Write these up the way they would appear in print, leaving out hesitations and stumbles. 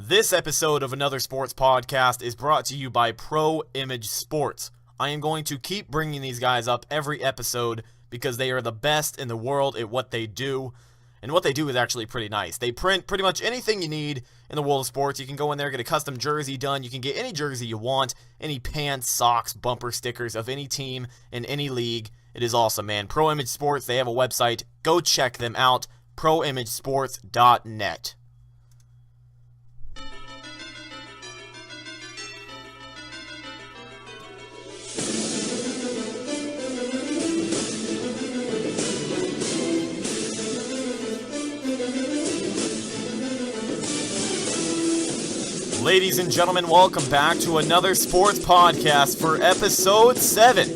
This episode of Another Sports Podcast is brought to you by Pro Image Sports. I am going to keep bringing these guys up every episode because they are the best in the world at what they do. And what they do is actually pretty nice. They print pretty much anything you need in the world of sports. You can go in there, get a custom jersey done. You can get any jersey you want, any pants, socks, bumper stickers of any team in any league. It is awesome, man. Pro Image Sports, they have a website. Go check them out, proimagesports.net. Ladies and gentlemen, welcome back to another sports podcast for episode 7.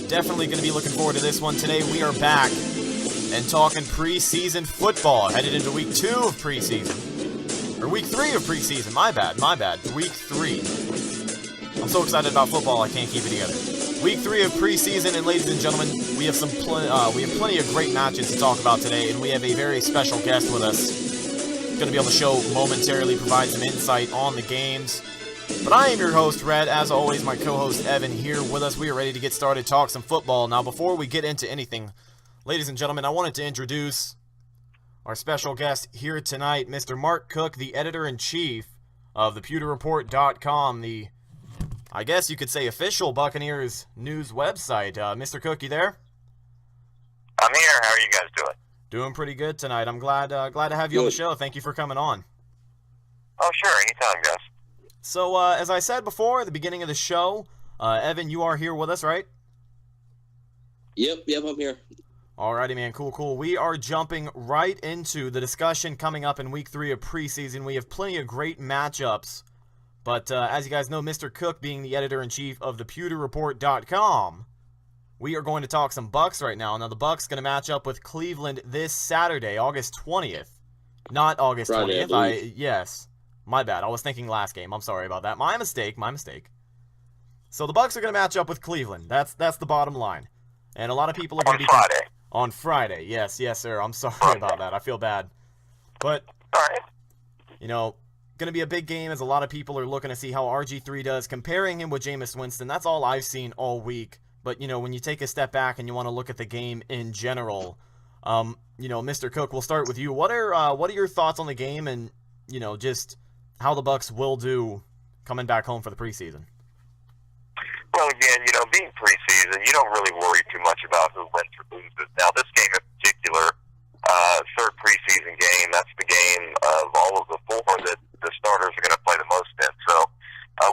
Definitely going to be looking forward to this one. Today we are back and talking preseason football. Headed into week 2 of preseason. Or week 3 of preseason. My bad. Week 3. I'm so excited about football I can't keep it together. Week 3 of preseason, and ladies and gentlemen, we have plenty of great matches to talk about today, and we have a very special guest with us. Going to be on the show momentarily, provide some insight on the games. But I am your host, Rhett. As always, my co-host, Evan, here with us. We are ready to get started, talk some football. Now, before we get into anything, ladies and gentlemen, I wanted to introduce our special guest here tonight, Mr. Mark Cook, the editor-in-chief of thepewterreport.com, the, I guess you could say, official Buccaneers news website. Mr. Cook, you there? I'm here. How are you guys doing? Doing pretty good tonight. I'm glad to have you on the show. Thank you for coming on. Oh, sure. Anytime, guys. So, as I said before at the beginning of the show, Evan, you are here with us, right? Yep, I'm here. Alrighty, man. Cool. We are jumping right into the discussion coming up in week 3 of preseason. We have plenty of great matchups. But as you guys know, Mr. Cook, being the editor-in-chief of thepewterreport.com, we are going to talk some Bucs right now. Now, the Bucs going to match up with Cleveland this Saturday, August 20th. Not August Friday, 20th. Yes. My bad. I was thinking last game. I'm sorry about that. My mistake. So the Bucs are going to match up with Cleveland. That's the bottom line. And a lot of people are going to be Friday. On Friday. Yes, sir. I'm sorry about that. I feel bad. But All right. Going to be a big game as a lot of people are looking to see how RG3 does, comparing him with Jameis Winston. That's all I've seen all week. But, when you take a step back and you want to look at the game in general, Mr. Cook, we'll start with you. What are your thoughts on the game and, just how the Bucs will do coming back home for the preseason? Well, again, being preseason, you don't really worry too much about who wins or loses. Now, this game in particular, third preseason game, that's the game of all of the 4 that the starters are going to play the most in. So,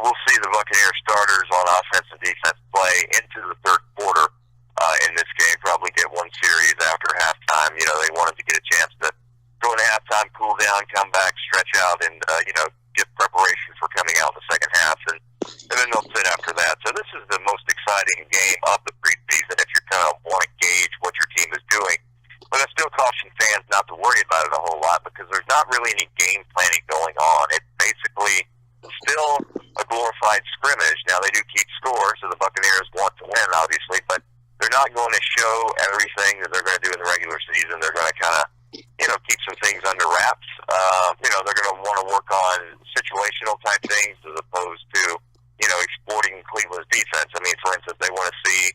we'll see the Buccaneers starters on offense and defense play into the third quarter in this game, probably get one series after halftime. They wanted to get a chance to go into halftime, cool down, come back, stretch out, and, get preparation for coming out in the second half, and then they'll sit after that. So this is the most exciting game of the preseason if you kind of want to gauge what your team is doing. But I still caution fans not to worry about it a whole lot because there's not really any game planning going on. It's basically still a glorified scrimmage. Now, they do keep score, so the Buccaneers want to win, obviously, but they're not going to show everything that they're going to do in the regular season. They're going to kind of, keep some things under wraps. They're going to want to work on situational type things as opposed to, exploiting Cleveland's defense. I mean, for instance, they want to see,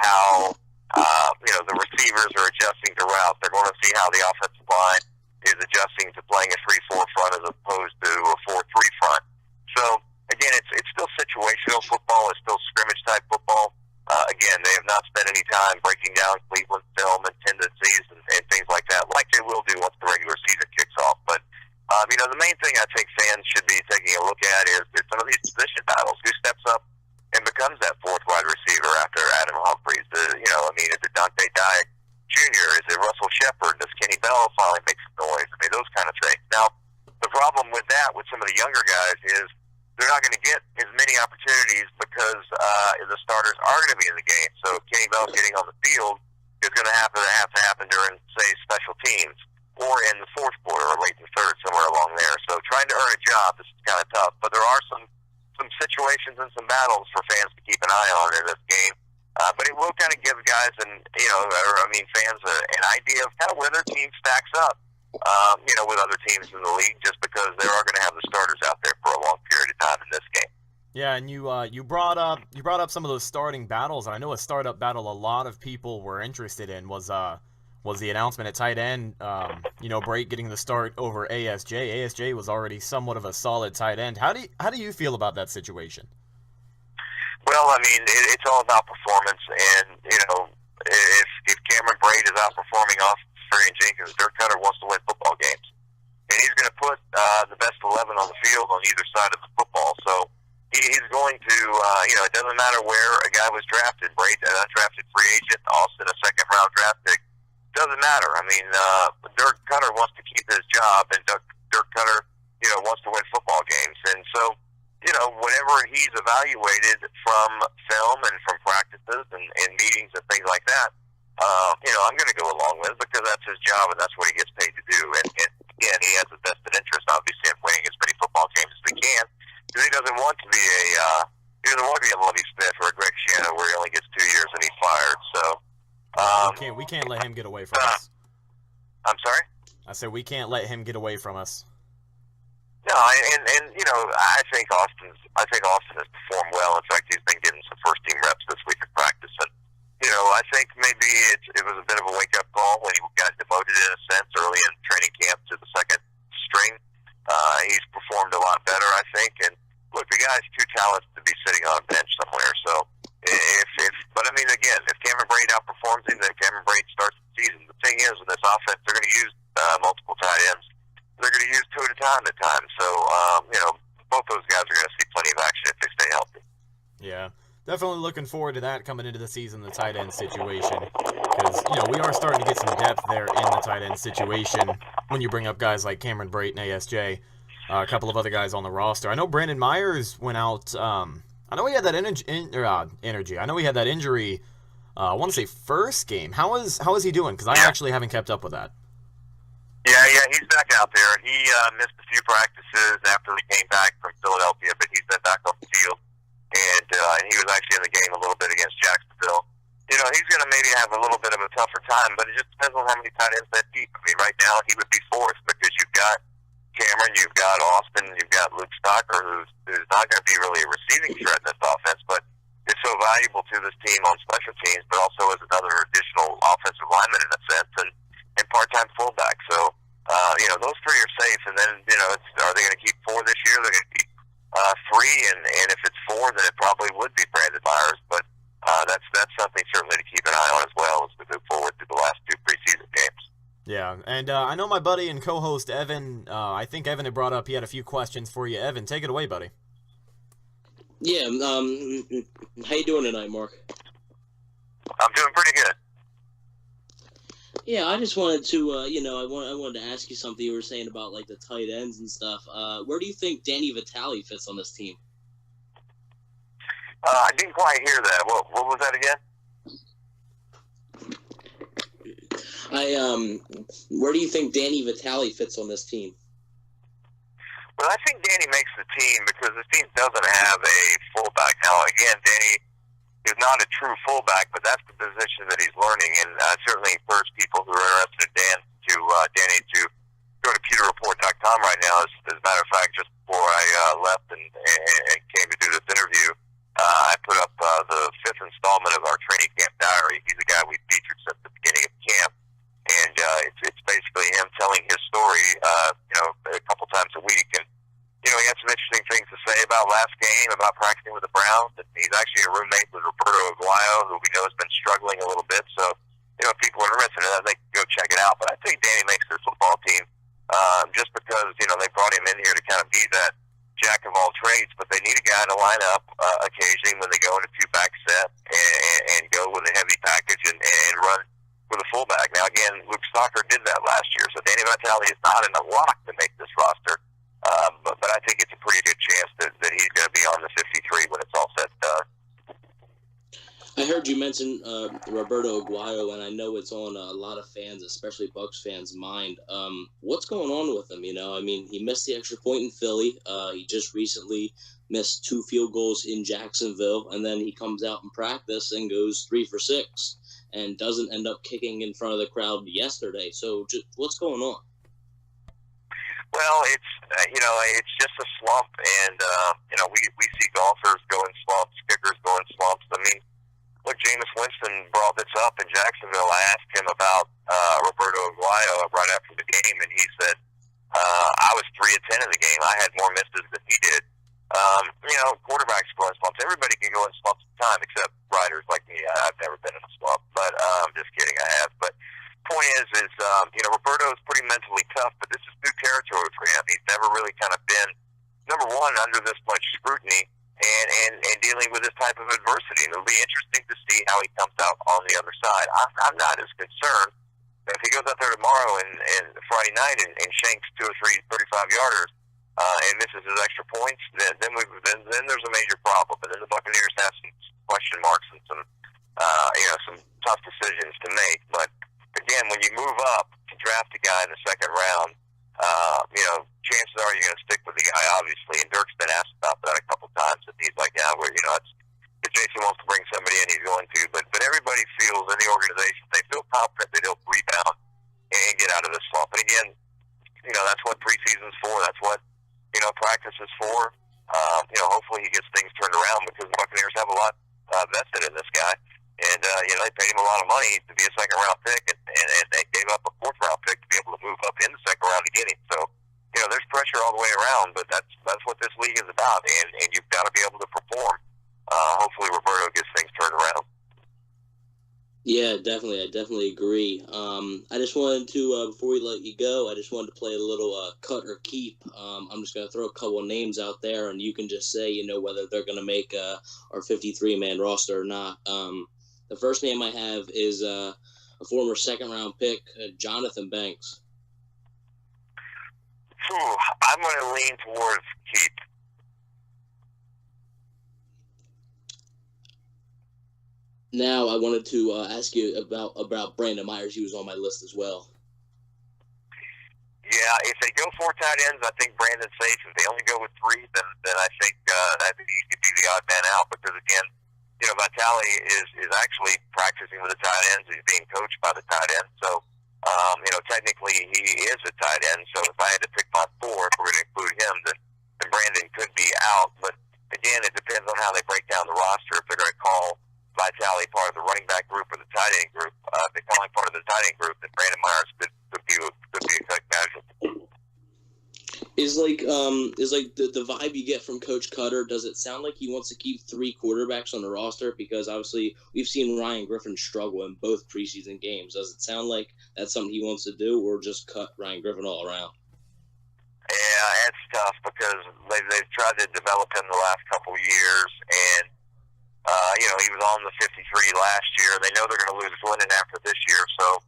how, the receivers are adjusting to routes. They're going to see how the offensive line is adjusting to playing a 3-4 front as opposed to a 4-3 front. So, again, it's still situational football. It's still scrimmage-type football. Again, they have not spent any time breaking down Cleveland film and tendencies and things like that, like they will do once the regular season kicks off. But, the main thing I think fans should be taking a look at is some of these position battles. Who steps up and becomes that 4th wide receiver after Adam Humphries? Is it Dante Dyack Jr.? Is it Russell Shepard? Does Kenny Bell finally make some noise? Those kind of things. Now, the problem with that, with some of the younger guys, is they're not going to get as many opportunities because the starters are going to be in the game. So Kenny Bell getting on the field is going to have to happen during, say, special teams or in the 4th quarter or late in the 3rd, somewhere along there. So trying to earn a job is kind of tough. But there are some situations and some battles for fans to keep an eye on in this game. But it will kind of give guys fans an idea of kind of where their team stacks up with other teams in the league, just because they are going to have the starters out there for a long period of time in this game. Yeah, and you brought up some of those starting battles, and I know a startup battle a lot of people were interested in was the announcement at tight end. Brate getting the start over ASJ. ASJ was already somewhat of a solid tight end. How do you feel about that situation? Well, I mean, it's all about performance, and if Cameron Brate is outperforming Austin Jenkins, Dirk Cutter wants to win football games, and he's going to put the best 11 on the field on either side of the football. So he's going to, it doesn't matter where a guy was drafted. Brate, an undrafted free agent, Austin, a second-round draft pick. Doesn't matter. I mean, Dirk Cutter wants to keep his job, and Dirk Cutter, wants to win football games, and so. Whenever he's evaluated from film and from practices and meetings and things like that, I'm going to go along with it because that's his job and that's what he gets paid to do. And again, he has a vested interest, obviously, in winning as many football games as he can because he doesn't want to be a Lovie Smith or a Greg Shannon where he only gets 2 years and he's fired. So we can't let him get away from us. I'm sorry? I said we can't let him get away from us. No, and I think Austin has performed well. In fact, he's been getting some first team reps this week in practice, and I think maybe it was a bit of a wake up call when he got demoted in a sense early in training camp to the second string. He's performed a lot better, I think. And look, the guy's too talented to be sitting on a bench somewhere. So but I mean, again, if Cameron Brate outperforms him, then Cameron Brate starts the season. The thing is, with this offense, they're going to use multiple tight ends. They're going to use two at a time at times. So, both those guys are going to see plenty of action if they stay healthy. Yeah, definitely looking forward to that coming into the season, the tight end situation. Because, we are starting to get some depth there in the tight end situation when you bring up guys like Cameron Brate and ASJ, a couple of other guys on the roster. I know Brandon Myers went out. I know he had that energy. I know he had that injury, I want to say first game. How is he doing? Because I actually haven't kept up with that. Yeah, he's back out there. He missed a few practices after he came back from Philadelphia, but he's been back on the field, and he was actually in the game a little bit against Jacksonville. He's going to maybe have a little bit of a tougher time, but it just depends on how many tight ends that deep. I mean, right now he would be fourth because you've got Cameron, you've got Austin, you've got Luke Stocker, who's not going to be really a receiving threat in this offense, but is so valuable to this team on special teams, but also as another additional offensive lineman in a sense, and part-time fullback. So, those three are safe. And then, are they going to keep four this year? They're going to keep three. And if it's four, then it probably would be Brandon Myers. But that's something certainly to keep an eye on as well as we move forward through the last two preseason games. Yeah, and I know my buddy and co-host Evan, I think Evan had brought up, he had a few questions for you. Evan, take it away, buddy. Yeah, how you doing tonight, Mark? I'm doing pretty good. Yeah, I just wanted to, I wanted to ask you something you were saying about, like, the tight ends and stuff. Where do you think Danny Vitale fits on this team? I didn't quite hear that. What was that again? Where do you think Danny Vitale fits on this team? Well, I think Danny makes the team because this team doesn't have a fullback. Now, again, Danny is not a true fullback, but that's the position that he's learning. And I certainly encourage people who are interested in Danny to go to PeterReport.com right now. As a matter of fact, just before I left and came to do this interview, I put up the fifth installment of our training camp diary. He's a guy we featured since the beginning of camp. And it's basically him telling his story, a couple times a week. And, he had some interesting things to say about last game, about practicing with the Browns. And he's actually a roommate with Roberto Aguayo, who we know has been struggling a little bit. So, if people are interested in that, they can go check it out. But I think Danny makes this football team just because, they brought him in here to kind of be that jack of all trades. But they need a guy to line up occasionally when they go into two-back set and go with a heavy package and run with a fullback. Now, again, Luke Stocker did that last year, so Danny Vitale is not in a lock to make this roster. But I think it's a pretty good chance that he's going to be on the 53 when it's all said and done. I heard you mention Roberto Aguayo, and I know it's on a lot of fans, especially Bucs fans' mind. What's going on with him? He missed the extra point in Philly. He just recently missed 2 field goals in Jacksonville, and then he comes out in practice and goes 3 for 6 and doesn't end up kicking in front of the crowd yesterday. So just, what's going on? Well, it's just a slump, and we see golfers go in slumps, kickers go in slumps. I mean, look, Jameis Winston brought this up in Jacksonville. I asked him about Roberto Aguayo right after the game, and he said, I was 3 of 10 in the game. I had more misses than he did. Quarterbacks go in slumps. Everybody can go in slumps at time, except riders like me. I've never been in a slump, but just kidding, I have. But point is Roberto is pretty mentally tough, but this is new territory for him. He's never really kind of been, number one, under this much scrutiny and dealing with this type of adversity. And it'll be interesting to see how he comes out on the other side. I'm not as concerned. If he goes out there tomorrow and Friday night and shanks 2 or 3 35-yarders and misses his extra points, then there's a major problem. And then the Buccaneers have some question marks and some tough decisions to make. But again, when you move up to draft a guy in the second round, chances are you're going to stick with the guy, obviously. And Dirk's been asked about that a couple times, and he's like, yeah, if Jason wants to bring somebody in, he's going to. But everybody feels in the organization, they feel confident that he'll rebound and get out of this slump. And again, that's what preseason's for. That's what, practice is for. Hopefully he gets things turned around because the Buccaneers have a lot vested in this guy. And, they paid him a lot of money to be a second-round pick, and they gave up a fourth-round pick to be able to move up in the second round to get him. So, there's pressure all the way around, but that's what this league is about, and you've got to be able to perform. Hopefully Roberto gets things turned around. Yeah, definitely. I definitely agree. I just wanted to, before we let you go, I just wanted to play a little cut or keep. I'm just going to throw a couple of names out there, and you can just say, whether they're going to make our 53-man roster or not. The first name I have is a former second-round pick, Jonathan Banks. I'm going to lean towards keep. Now I wanted to ask you about Brandon Myers. He was on my list as well. Yeah, if they go 4 tight ends, I think Brandon's safe. If they only go with 3, then I think that he could be the odd man out because, again, Vitale is actually practicing with the tight ends. He's being coached by the tight end. So, technically he is a tight end. So if I had to pick my 4, if we're going to include him, then Brandon could be out. But, again, it depends on how they break down the roster. If they're going to call Vitale part of the running back group or the tight end group, if they're calling part of the tight end group, then Brandon Myers could be a good casualty. Is the vibe you get from Coach Cutter, does it sound like he wants to keep 3 quarterbacks on the roster? Because obviously we've seen Ryan Griffin struggle in both preseason games. Does it sound like that's something he wants to do, or just cut Ryan Griffin all around? Yeah, it's tough because they've tried to develop him the last couple years, and he was on the 53 last year. They know they're going to lose Glennon after this year, so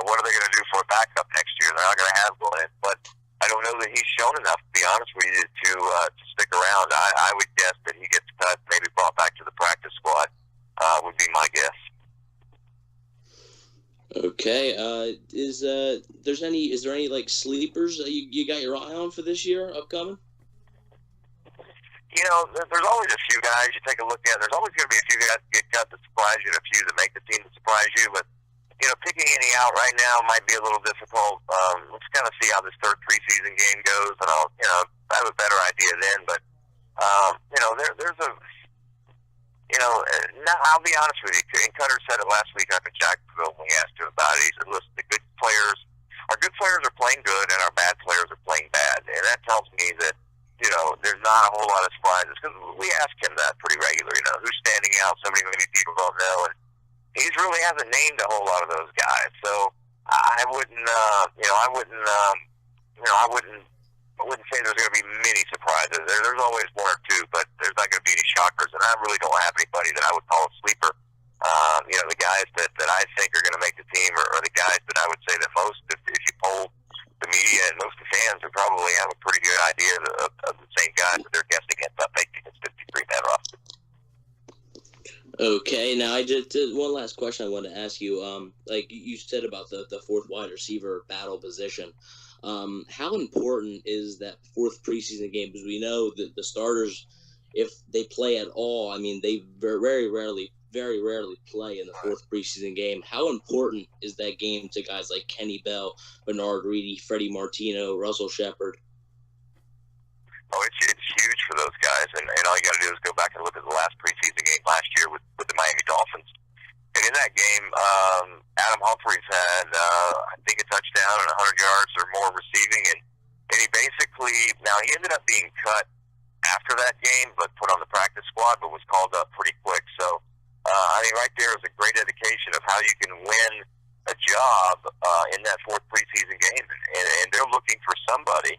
what are they going to do for a backup next year? They're not going to have Glennon, but I don't know that he's shown enough, to be honest with you, to stick around. I would guess that he gets cut, maybe brought back to the practice squad, would be my guess. Okay. Is there any like sleepers that you got your eye on for this year upcoming? There's always a few guys you take a look at. There's always going to be a few guys that get cut that surprise you and a few that make the team that surprise you, but picking any out right now might be a little difficult. Let's kind of see how this third preseason game goes, and I'll have a better idea then. But there's a I'll be honest with you. And Cutter said it last week up in Jacksonville when we asked him about it. He said, "Listen, our good players are playing good, and our bad players are playing bad." And that tells me that there's not a whole lot of surprises because we ask him that pretty regularly. Who's standing out? So many people don't know, and he really hasn't named a whole lot of those guys. So I wouldn't say there's going to be many surprises. There's always 1 or 2, but there's not going to be any shockers. And I really don't have anybody that I would call a sleeper. The guys that I think are going to make the team are the guys that I would say that most, if you poll the media and most of the fans, would probably have a pretty good idea of the same guys that they're guessing ends up making this 53-man roster. Okay, now I just one last question I wanted to ask you. Like you said about the 4th wide receiver battle position, how important is that 4th preseason game? Because we know that the starters, if they play at all, I mean they very rarely play in the 4th preseason game. How important is that game to guys like Kenny Bell, Bernard Reedy, Freddie Martino, Russell Shepard? Oh, it's huge for those guys, and all you got to do is go back and look at the last preseason game last year with the Miami Dolphins. And in that game, Adam Humphries had, I think, a touchdown and 100 yards or more receiving, and he basically, now he ended up being cut after that game, but put on the practice squad, but was called up pretty quick. So, I mean, right there is a great indication of how you can win a job in that fourth preseason game, and they're looking for somebody,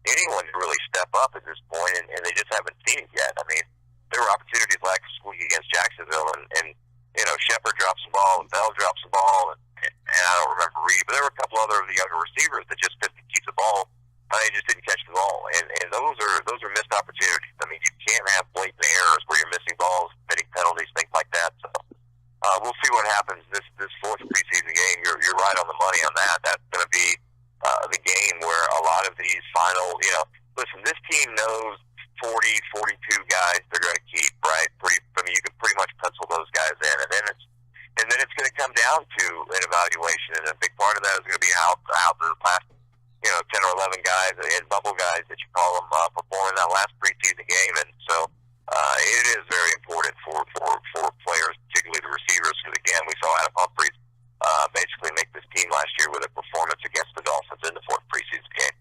anyone to really step up at this point, and they just haven't seen it yet. I mean, there were opportunities last week against Jacksonville, and you know, Shepard drops the ball, and Bell drops the ball, and I don't remember Reed, but there were a couple other of the younger receivers that just couldn't keep the ball. They just didn't catch the ball, and those are missed opportunities. I mean, you can't have blatant errors where you're missing balls, committing penalties, things like that. So we'll see what happens this fourth preseason game. You're right on the money on that. That's going to be the game where a lot of these final, you know, listen, this team knows 40, 42 guys they're going to keep, right? I mean, you can pretty much pencil those guys in, and then it's going to come down to an evaluation, and a big part of that is going to be how the last, you know, 10 or 11 guys, and bubble guys that you call them, perform in that last preseason game, and so it is very important for players, particularly the receivers, because again, we saw Adam Humphries basically make this team last year with a performance against the Dolphins in the fourth preseason game.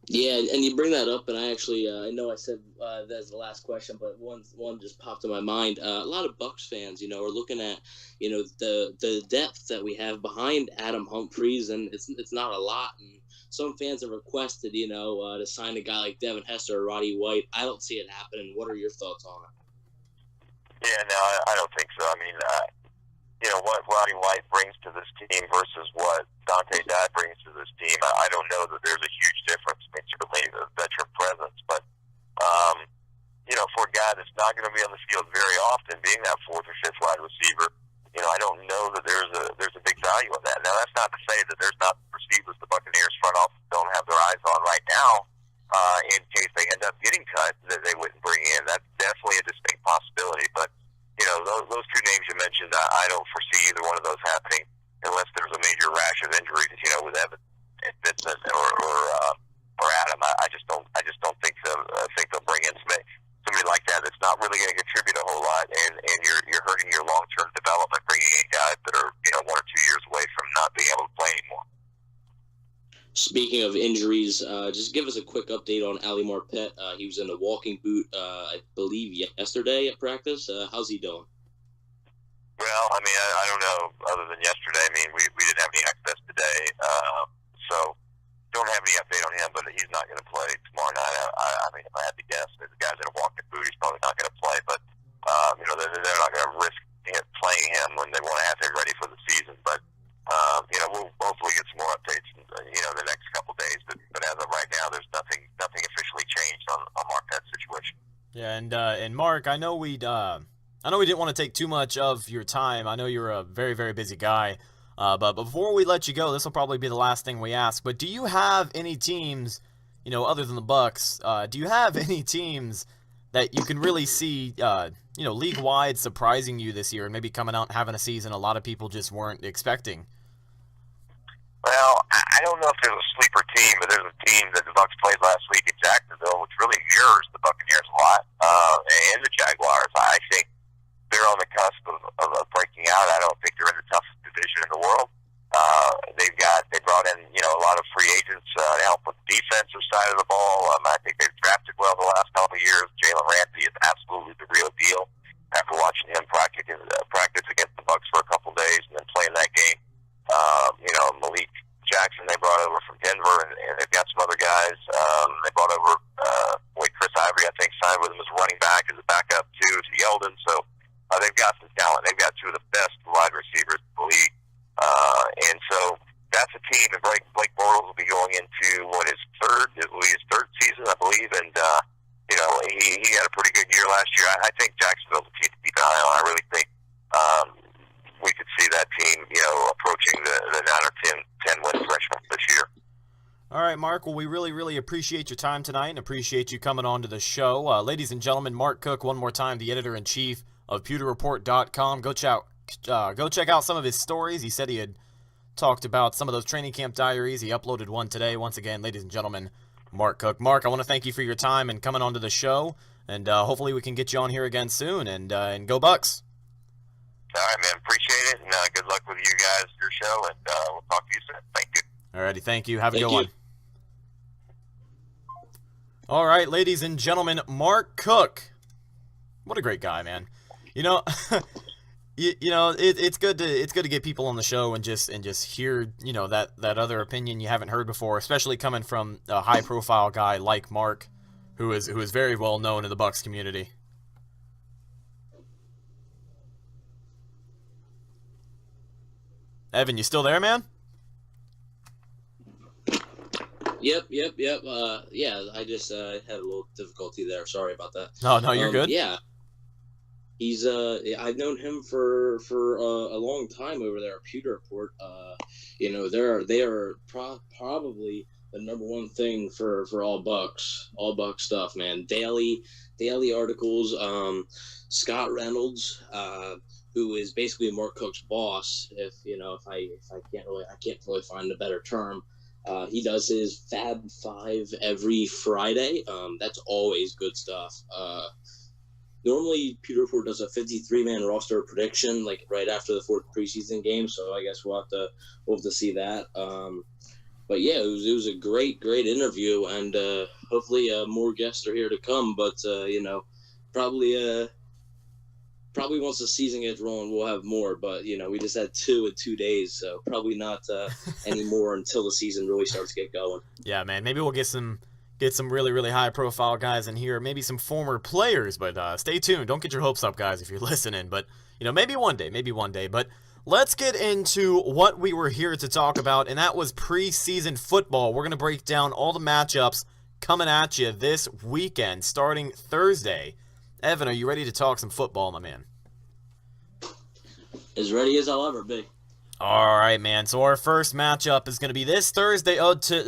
Yeah, and you bring that up, and I actually, I know I said that's the last question, but one just popped in my mind. A lot of Bucs fans, you know, are looking at, you know, the depth that we have behind Adam Humphries, and it's not a lot. And some fans have requested, you know, to sign a guy like Devin Hester or Roddy White. I don't see it happening. What are your thoughts on it? Yeah, no, I don't think so. I mean, you know, what Roddy White brings to this team versus what Dante Dye brings to this team, I don't know that there's a huge difference. I mean, certainly the veteran presence, but, you know, for a guy that's not going to be on the field very often, being that fourth or fifth wide receiver, you know, I don't know that there's a big value in that. Now, that's not to say that there's not receivers the Buccaneers front office don't have their eyes on right now, in case they end up getting cut, that they wouldn't bring in. That's definitely a distinct possibility, but you know, those two names you mentioned, I don't foresee either one of those happening unless there's a major rash of injuries. You know, with Evan and Vincent or Adam, I just don't think they'll bring in somebody like that that's not really going to contribute a whole lot, and you're hurting your long term development, bringing in guys that are, you know, 1 or 2 years away from not being able to play anymore. Speaking of injuries, just give us a quick update on Ali Marpet. He was in a walking boot, I believe, yesterday at practice. How's he doing? Well, I mean, I don't know. Other than yesterday, I mean, we didn't have any access today, so don't have any update on him. But he's not going to play tomorrow night. I mean, if I had to guess, the guy's in a walking boot. He's probably not going to play. But you know, they're not going to risk playing him when they want to have him ready for the season. But you know, we'll hopefully get some more updates, you know, the next couple days. But as of right now, there's nothing officially changed on Marquette's situation. Yeah, and Mark, I know we didn't want to take too much of your time. I know you're a very, very busy guy. But before we let you go, this will probably be the last thing we ask. But do you have any teams, you know, other than the Bucs? Do you have any teams that you can really see, you know, league-wide surprising you this year and maybe coming out and having a season a lot of people just weren't expecting? Well, I don't know if there's a sleeper team, but there's a team that the Bucs played last week in Jacksonville, which really mirrors the Buccaneers a lot, and the Jaguars. I think they're on the cusp of breaking out. I don't think they're in the toughest division in the world. They brought in, you know, a lot of free agents to help with the defensive side of the ball. I think they've drafted well the last couple of years. Jalen Ramsey is absolutely the real deal. After watching him practice against the Bucs for a couple of days and then playing that game, you know, Malik Jackson they brought over from Denver, and they've got some other guys. They brought over Chris Ivory, I think, signed with him as a running back, as a backup to Yeldon. So they've got some talent. They've got two of the best wide receivers in the league. And so that's a team that Blake Bortles will be going into his third season, I believe. And, you know, he had a pretty good year last year. I think Jacksonville's a team to keep an eye on. I really think we could see that team, you know, approaching the 9 or 10 win threshold this year. All right, Mark. Well, we really, really appreciate your time tonight and appreciate you coming on to the show. Ladies and gentlemen, Mark Cook, one more time, the editor-in-chief of PewterReport.com. Go check out some of his stories. He said he had talked about some of those training camp diaries. He uploaded one today. Once again, ladies and gentlemen, Mark Cook. Mark, I want to thank you for your time and coming onto the show, and hopefully we can get you on here again soon, and go Bucks. All right, man. Appreciate it, and good luck with you guys, your show, and we'll talk to you soon. Thank you. Alrighty, thank you. Have a good one. All right, ladies and gentlemen, Mark Cook. What a great guy, man. You know, it's good to get people on the show and just hear, you know, that other opinion you haven't heard before, especially coming from a high profile guy like Mark, who is very well known in the Bucks community. Evan, you still there, man? Yep. Yeah, I just had a little difficulty there. Sorry about that. No, you're good. Yeah. He's I've known him for a long time over there at Pewter Report. You know, they are probably the number one thing for all Bucks stuff, man. Daily articles. Scott Reynolds, who is basically Mark Cook's boss, if I can't really find a better term. He does his Fab Five every Friday. That's always good stuff. Normally, Pewter Report does a 53-man roster prediction, like right after the fourth preseason game. So I guess we'll have to see that. But yeah, it was a great interview, and hopefully more guests are here to come. But probably once the season gets rolling, we'll have more. But we just had 2 in 2 days, so probably not any more until the season really starts to get going. Yeah, man. Maybe we'll get some really, really high-profile guys in here, maybe some former players, but stay tuned. Don't get your hopes up, guys, if you're listening. But, maybe one day. But let's get into what we were here to talk about, and that was preseason football. We're going to break down all the matchups coming at you this weekend, starting Thursday. Evan, are you ready to talk some football, my man? As ready as I'll ever be. All right, man. So our first matchup is going to be this Thursday.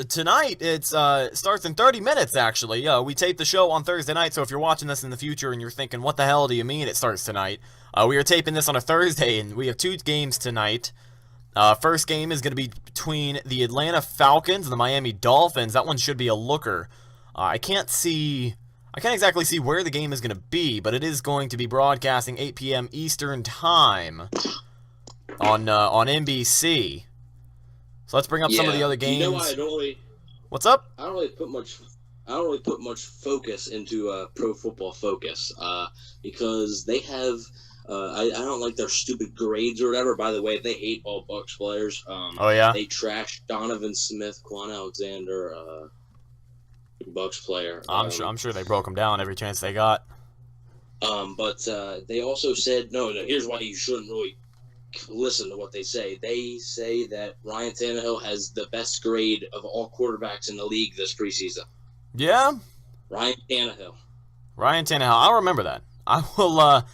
Tonight. It starts in 30 minutes, actually. We tape the show on Thursday night, so if you're watching this in the future and you're thinking, what the hell do you mean it starts tonight? We are taping this on a Thursday, and we have 2 games tonight. First game is going to be between the Atlanta Falcons and the Miami Dolphins. That one should be a looker. I can't exactly see where the game is going to be, but it is going to be broadcasting 8 p.m. Eastern Time on NBC. So let's bring up some of the other games. You know why What's up? I don't really put much focus into Pro Football Focus because they have I don't like their stupid grades or whatever. By the way, they hate all Bucks players. Oh yeah. They trash Donovan Smith, Quan Alexander, Bucks player. I'm sure they broke them down every chance they got. But they also said no. Here's why you shouldn't really listen to what they say. They say that Ryan Tannehill has the best grade of all quarterbacks in the league this preseason. Yeah? Ryan Tannehill. I'll remember that. I will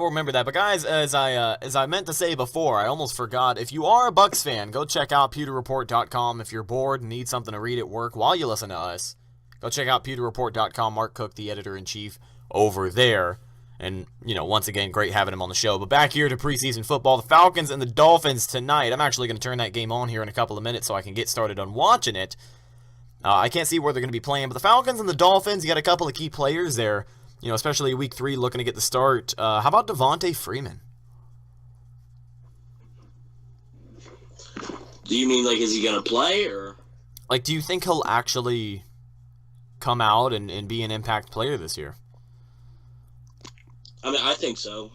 remember that. But guys, as I meant to say before, I almost forgot. If you are a Bucks fan, go check out pewterreport.com. If you're bored and need something to read at work while you listen to us, go check out pewterreport.com. Mark Cook, the editor-in-chief, over there. And, once again, great having him on the show. But back here to preseason football, the Falcons and the Dolphins tonight. I'm actually going to turn that game on here in a couple of minutes so I can get started on watching it. I can't see where they're going to be playing, but the Falcons and the Dolphins, you got a couple of key players there, especially week 3 looking to get the start. How about Devontae Freeman? Do you mean, is he going to play, or? Do you think he'll actually come out and be an impact player this year? I mean, I think so.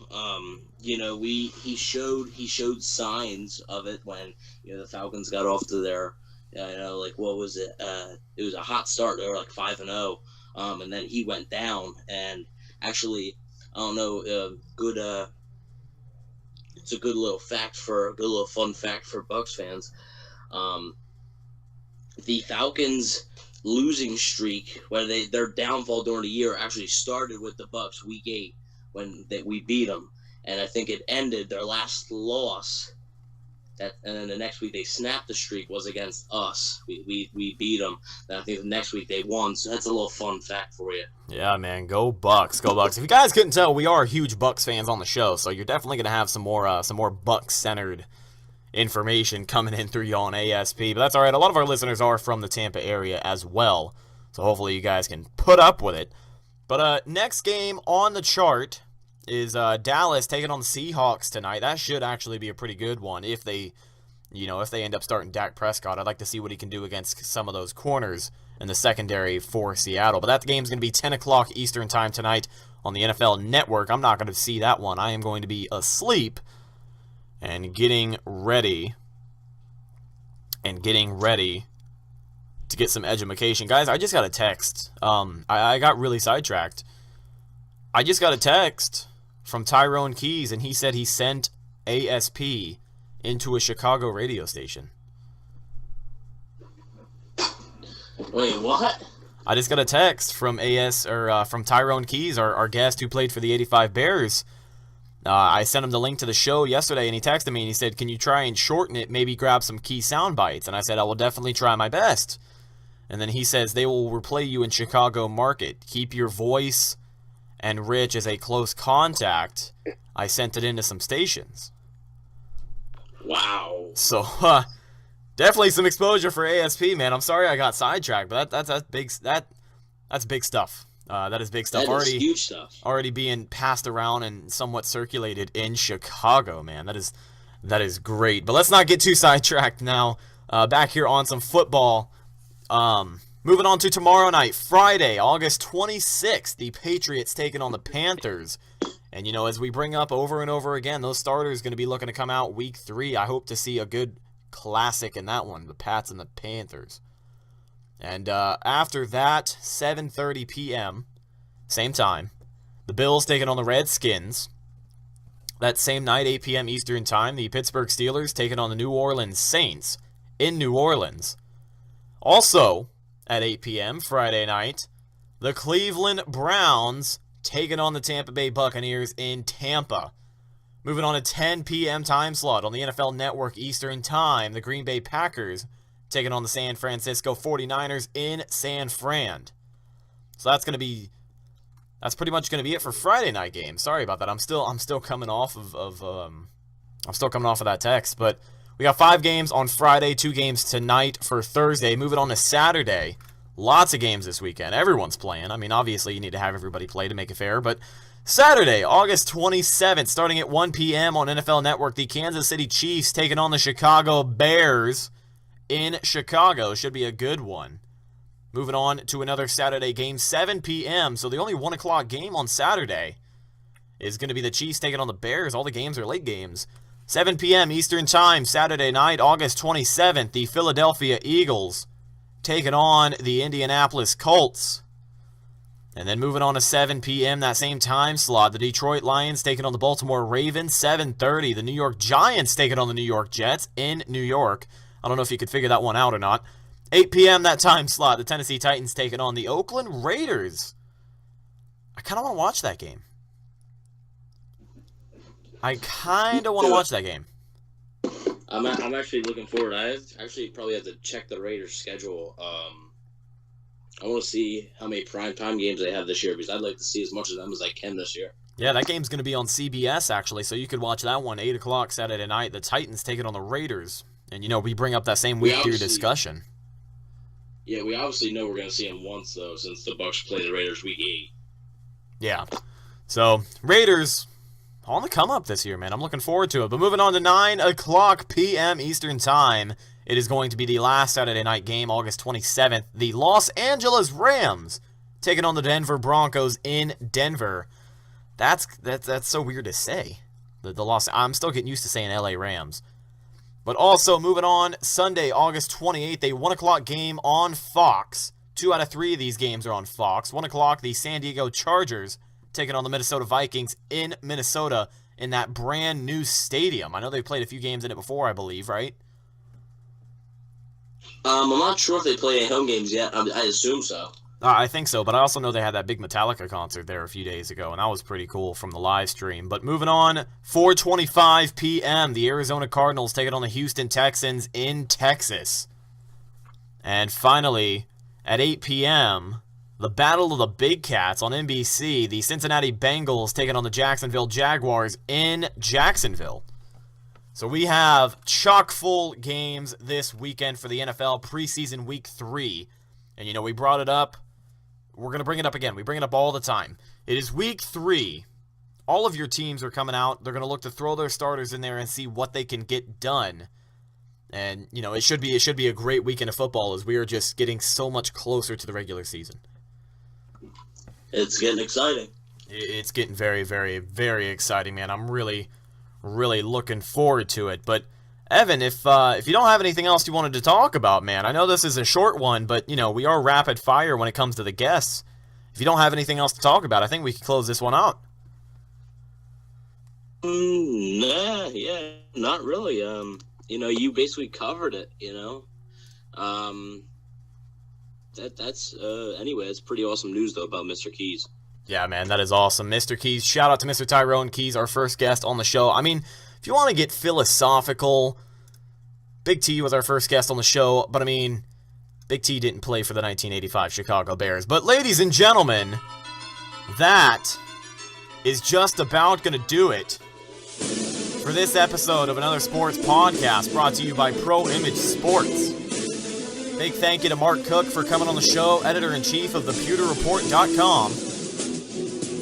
He showed signs of it when the Falcons got off to their, what was it? It was a hot start. They were 5-0, and then he went down. And actually, I don't know, it's a good little fun fact for Bucks fans. The Falcons' losing streak, their downfall during the year, actually started with the Bucks week 8. When we beat them, and I think it ended their last loss. And then the next week they snapped the streak was against us. We beat them. And I think the next week they won. So that's a little fun fact for you. Yeah, man, go Bucks, go Bucks. If you guys couldn't tell, we are huge Bucks fans on the show, so you're definitely gonna have some more Bucks centered information coming in through you on ASP. But that's all right. A lot of our listeners are from the Tampa area as well. So So hopefully you guys can put up with it. But next game on the chart is Dallas taking on the Seahawks tonight. That should actually be a pretty good one if they end up starting Dak Prescott. I'd like to see what he can do against some of those corners in the secondary for Seattle. But that game's going to be 10 o'clock Eastern time tonight on the NFL Network. I'm not going to see that one. I am going to be asleep and getting ready to get some education. Guys, I just got a text. I got really sidetracked. I just got a text from Tyrone Keys, and he said he sent ASP into a Chicago radio station. Wait, what? I just got a text from from Tyrone Keys, our guest who played for the 85 Bears. I sent him the link to the show yesterday, and he texted me, and he said, can you try and shorten it, maybe grab some key sound bites? And I said, I will definitely try my best. And then he says, they will replay you in Chicago market. Keep your voice and Rich as a close contact. I sent it into some stations. Wow. So, definitely some exposure for ASP, man. I'm sorry I got sidetracked, but that's big. That's big stuff. That is big stuff. That is huge stuff. Already being passed around and somewhat circulated in Chicago, man. That is great. But let's not get too sidetracked now. Back here on some football. Moving on to tomorrow night, Friday, August 26th, the Patriots taking on the Panthers. And, as we bring up over and over again, those starters going to be looking to come out week 3. I hope to see a good classic in that one, the Pats and the Panthers. And after that, 7:30 p.m., same time, the Bills taking on the Redskins. That same night, 8 p.m. Eastern time, the Pittsburgh Steelers taking on the New Orleans Saints in New Orleans. Also, at 8 p.m. Friday night, the Cleveland Browns taking on the Tampa Bay Buccaneers in Tampa. Moving on to 10 p.m. time slot on the NFL Network Eastern Time, the Green Bay Packers taking on the San Francisco 49ers in San Fran. So that's pretty much going to be it for Friday night games. Sorry about that. I'm still coming off of that text, but we got 5 games on Friday, 2 games tonight for Thursday. Moving on to Saturday. Lots of games this weekend. Everyone's playing. I mean, obviously you need to have everybody play to make it fair, but Saturday, August 27th, starting at 1 p.m. on NFL Network, the Kansas City Chiefs taking on the Chicago Bears in Chicago. Should be a good one. Moving on to another Saturday game, 7 p.m. So the only 1 o'clock game on Saturday is going to be the Chiefs taking on the Bears. All the games are late games. 7 p.m. Eastern Time, Saturday night, August 27th, the Philadelphia Eagles taking on the Indianapolis Colts. And then moving on to 7 p.m. that same time slot, the Detroit Lions taking on the Baltimore Ravens. 7:30, the New York Giants taking on the New York Jets in New York. I don't know if you could figure that one out or not. 8 p.m. that time slot, the Tennessee Titans taking on the Oakland Raiders. I kind of want to watch that game. I'm actually looking forward. I probably have to check the Raiders' schedule. I want to see how many primetime games they have this year because I'd like to see as much of them as I can this year. Yeah, that game's going to be on CBS, actually, so you could watch that one, 8 o'clock Saturday night. The Titans taking on the Raiders. And, we bring up that same week through discussion. Yeah, we obviously know we're going to see them once, though, since the Bucs play the Raiders week 8. Yeah. So, Raiders on the come-up this year, man. I'm looking forward to it. But moving on to 9 o'clock p.m. Eastern Time, it is going to be the last Saturday night game, August 27th. The Los Angeles Rams taking on the Denver Broncos in Denver. That's so weird to say. I'm still getting used to saying LA Rams. But also, moving on, Sunday, August 28th, a 1 o'clock game on Fox. 2 out of 3 of these games are on Fox. 1 o'clock, the San Diego Chargers taking on the Minnesota Vikings in Minnesota in that brand new stadium. I know they played a few games in it before, I believe, right? I'm not sure if they play any home games yet. I assume so. I think so, but I also know they had that big Metallica concert there a few days ago, and that was pretty cool from the live stream. But moving on, 4:25 p.m., the Arizona Cardinals taking on the Houston Texans in Texas. And finally, at 8 p.m., the Battle of the Big Cats on NBC, the Cincinnati Bengals taking on the Jacksonville Jaguars in Jacksonville. So we have chock-full games this weekend for the NFL preseason week 3. And, we brought it up we're going to bring it up again. We bring it up all the time. It is week 3. All of your teams are coming out. They're going to look to throw their starters in there and see what they can get done. And, you know, it should be a great weekend of football as we are just getting so much closer to the regular season. It's getting exciting. It's getting very, very, very exciting, man. I'm really, really looking forward to it. But, Evan, if you don't have anything else you wanted to talk about, man, I know this is a short one, but, you know, we are rapid fire when it comes to the guests. If you don't have anything else to talk about, I think we can close this one out. Not really. You know, you basically covered it, you know. Anyway, it's pretty awesome news, though, about Mr. Keys. Yeah, man, that is awesome. Mr. Keys, shout out to Mr. Tyrone Keys, our first guest on the show. I mean, if you want to get philosophical, Big T was our first guest on the show, but I mean, Big T didn't play for the 1985 Chicago Bears. But ladies and gentlemen, that is just about going to do it for this episode of Another Sports Podcast brought to you by Pro Image Sports. Big thank you to Mark Cook for coming on the show, editor-in-chief of thepewterreport.com.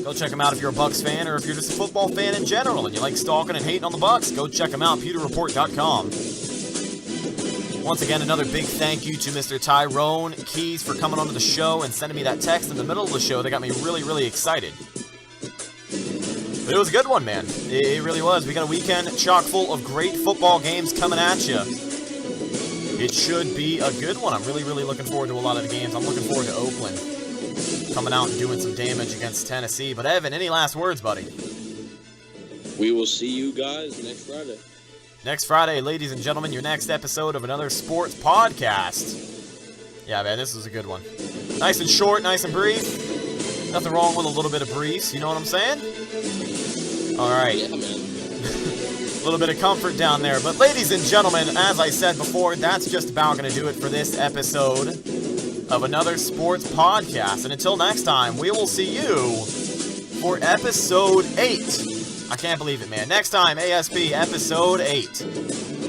Go check him out if you're a Bucs fan or if you're just a football fan in general and you like stalking and hating on the Bucs. Go check him out, pewterreport.com. Once again, another big thank you to Mr. Tyrone Keys for coming onto the show and sending me that text in the middle of the show that got me really, really excited. But it was a good one, man. It really was. We got a weekend chock full of great football games coming at you. It should be a good one. I'm really, really looking forward to a lot of the games. I'm looking forward to Oakland coming out and doing some damage against Tennessee. But Evan, any last words, buddy? We will see you guys next Friday. Next Friday, ladies and gentlemen, your next episode of Another Sports Podcast. Yeah, man, this was a good one. Nice and short, nice and brief. Nothing wrong with a little bit of briefs, you know what I'm saying? All right. Yeah, man. A little bit of comfort down there. But ladies and gentlemen, as I said before, that's just about going to do it for this episode of Another Sports Podcast. And until next time, we will see you for episode 8. I can't believe it, man. Next time, ASP episode 8.